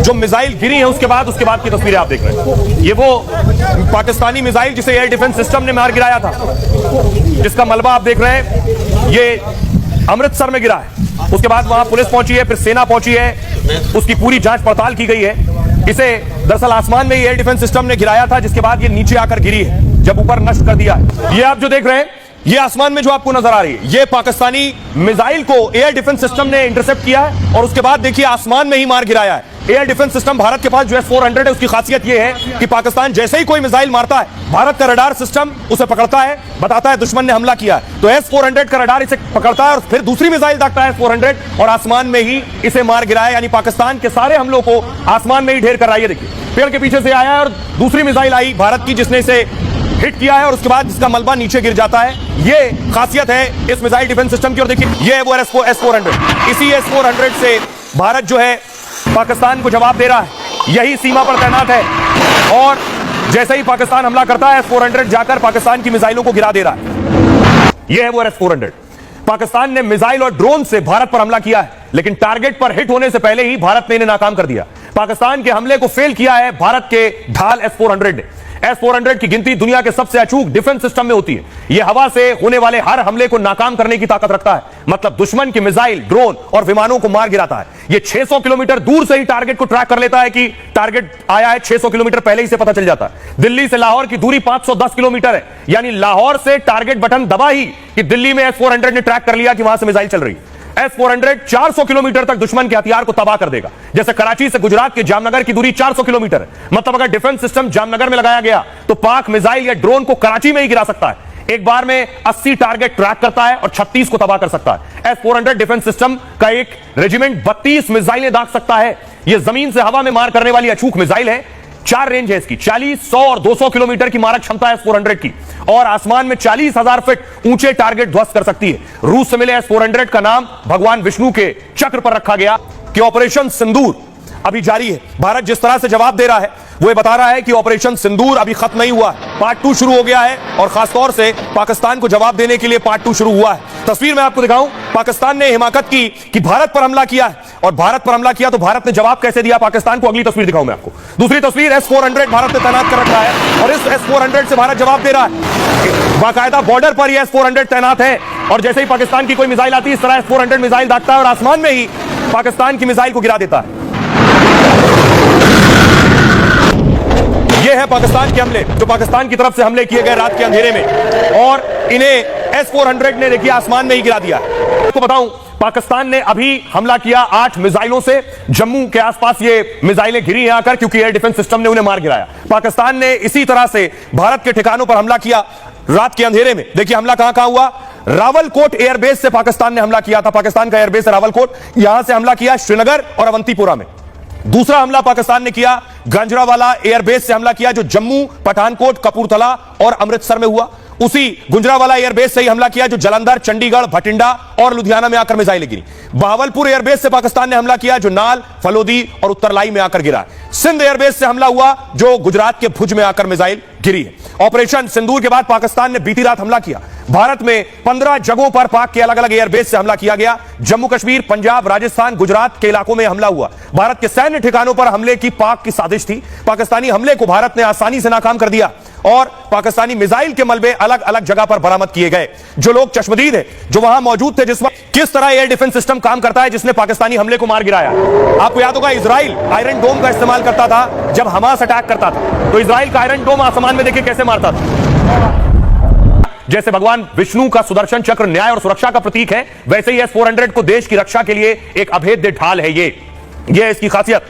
जो मिसाइल गिरी है उसके बाद की तस्वीरें आप देख रहे हैं। ये वो पाकिस्तानी मिसाइल जिसे एयर डिफेंस सिस्टम ने मार गिराया था, जिसका मलबा आप देख रहे हैं। ये अमृतसर में गिरा है। उसके बाद वहां पुलिस पहुंची है, फिर सेना पहुंची है, उसकी पूरी जांच पड़ताल की गई है। इसे दरअसल आसमान में एयर डिफेंस सिस्टम ने गिराया था, जिसके बाद ये नीचे आकर गिरी है, जब ऊपर नष्ट कर दिया है। ये आप जो देख रहे हैं, ये आसमान में जो आपको नजर आ रही है, ये पाकिस्तानी मिसाइल को एयर डिफेंस सिस्टम ने इंटरसेप्ट किया है और उसके बाद देखिए आसमान में ही मार गिराया है। एयर डिफेंस सिस्टम भारत के पास जो S-400 है, उसकी खासियत यह है कि पाकिस्तान जैसे ही कोई मिसाइल मारता है, भारत का रडार सिस्टम उसे पकड़ता है, बताता है दुश्मन ने हमला किया है। तो S-400 का रडार इसे पकड़ता है और फिर दूसरी मिसाइल दागता है S-400 और आसमान में ही इसे मार गिराया। यानी पाकिस्तान के सारे हमलों को आसमान में ही ढेर कर रहा है। देखिए पेड़ के पीछे से आया है और दूसरी मिसाइल आई भारत की, जिसने इसे हिट किया है और उसके बाद इसका मलबा नीचे गिर जाता है। ये खासियत है इस मिसाइल डिफेंस सिस्टम की। और देखिए ये है वो S-400। इसी S-400 से भारत जो है पाकिस्तान को जवाब दे रहा है, यही सीमा पर तैनात है और जैसे ही पाकिस्तान हमला करता है S-400 जाकर पाकिस्तान की मिसाइलों को गिरा दे रहा है। यह है वो S-400। पाकिस्तान ने मिसाइल और ड्रोन से भारत पर हमला किया है, लेकिन टारगेट पर हिट होने से पहले ही भारत ने इन्हें नाकाम कर दिया। पाकिस्तान के हमले को फेल किया है भारत के ढाल S-400 ने। S-400 की गिनती दुनिया के सबसे अचूक डिफेंस सिस्टम में होती है। यह हवा से होने वाले हर हमले को नाकाम करने की ताकत रखता है, मतलब दुश्मन की मिसाइल, ड्रोन और विमानों को मार गिराता है। यह 600 किलोमीटर दूर से ही टारगेट को ट्रैक कर लेता है कि टारगेट आया है। 600 किलोमीटर पहले ही से पता चल जाता है। दिल्ली से लाहौर की दूरी 510 किलोमीटर है, यानी लाहौर से टारगेट बटन दबा ही कि दिल्ली में S-400 ने ट्रैक कर लिया कि वहां से मिसाइल चल रही है। S-400 400 किलोमीटर तक दुश्मन के हथियार को तबाह कर देगा। जैसे कराची से गुजरात के जामनगर की दूरी 400 किलोमीटर है, मतलब अगर डिफेंस सिस्टम जामनगर में लगाया गया तो पाक मिसाइल या ड्रोन को कराची में ही गिरा सकता है। एक बार में 80 टारगेट ट्रैक करता है और 36 को तबाह कर सकता है। S-400 डिफेंस सिस्टम का एक रेजिमेंट 32 मिसाइलें दाग सकता है। यह जमीन से हवा में मार करने वाली अचूक मिसाइल है। 4 रेंज है इसकी, 40, 100 और 200 किलोमीटर की मारक क्षमता है S-400 की, और आसमान में 40,000 फीट ऊंचे टारगेट ध्वस्त कर सकती है। रूस से मिले S-400 का नाम भगवान विष्णु के चक्र पर रखा गया कि ऑपरेशन सिंदूर अभी जारी है। भारत जिस तरह से जवाब दे रहा है वो बता रहा है कि ऑपरेशन सिंदूर अभी खत्म नहीं हुआ, पार्ट 2 शुरू हो गया है और खासतौर से पाकिस्तान को जवाब देने के लिए पार्ट 2 शुरू हुआ है। तस्वीर में आपको दिखाऊं, पाकिस्तान ने हिमाकत की कि भारत पर हमला किया है और भारत पर हमला किया तो भारत ने जवाब कैसे दिया पाकिस्तान को, अगली तस्वीर दिखाऊं मैं आपको। दूसरी तस्वीर S-400 भारत ने तैनात कर रखा है और इस S-400 से भारत जवाब दे रहा है। बाकायदा बॉर्डर पर यह S-400 तैनात है और जैसे ही पाकिस्तान की कोई मिसाइल आती है, इस तरह S-400 मिसाइल दागता है और आसमान में ही पाकिस्तान की मिसाइल को गिरा देता है। यह है पाकिस्तान के हमले, जो पाकिस्तान की तरफ से हमले किए गए रात के अंधेरे में, और इन्हें S-400 ने देखिए आसमान में ही गिरा दिया। आपको बताऊं, पाकिस्तान ने अभी हमला किया 8 मिसाइलों से। जम्मू के आसपास ये मिसाइलें गिरी हैं आकर, क्योंकि एयर डिफेंस सिस्टम ने उन्हें मार गिराया। पाकिस्तान ने इसी तरह से भारत के ठिकानों पर हमला किया रात के अंधेरे में। देखिए हमला कहां हुआ। रावलकोट एयरबेस से पाकिस्तान ने हमला किया था। पाकिस्तान का एयरबेस है रावलकोट, यहां से हमला किया श्रीनगर और अवंतीपुरा में। दूसरा हमला पाकिस्तान ने किया गंजरावाला एयरबेस से हमला किया, जो जम्मू, पठानकोट, कपूरथला और अमृतसर में हुआ। उसी गुजरावाला एयरबेस से ही हमला किया जो जलंधर, चंडीगढ़, भटिंडा और लुधियाना में आकर मिसाइलें गिरी। बहावलपुर एयरबेस से पाकिस्तान ने हमला किया जो नाल, फलोदी और उत्तरलाई में आकर गिरा। सिंध एयरबेस से हमला हुआ जो गुजरात के भुज में आकर मिसाइल गिरी है। ऑपरेशन सिंदूर के बाद पाकिस्तान ने बीती रात हमला किया। भारत में 15 जगहों पर पाक के अलग अलग एयरबेस से हमला किया गया। जम्मू कश्मीर, पंजाब, राजस्थान, गुजरात के इलाकों में हमला हुआ। भारत के सैन्य ठिकानों पर हमले की पाक की साजिश थी। पाकिस्तानी हमले को भारत ने आसानी से नाकाम कर दिया और पाकिस्तानी मिसाइल के मलबे अलग अलग जगह पर बरामद किए गए। जो लोग चश्मदीद हैं, जो वहां मौजूद थे जिस वक्त, किस तरह एयर डिफेंस सिस्टम काम करता है जिसने पाकिस्तानी हमले को मार गिराया। आपको याद होगा इजराइल आयरन डोम का इस्तेमाल करता था जब हमास अटैक करता था, तो इजराइल का आयरन डोम आसमान में देखिए कैसे मारता था। जैसे भगवान विष्णु का सुदर्शन चक्र न्याय और सुरक्षा का प्रतीक है, वैसे ही S-400 को देश की रक्षा के लिए एक अभेद्य ढाल है। ये इसकी खासियत।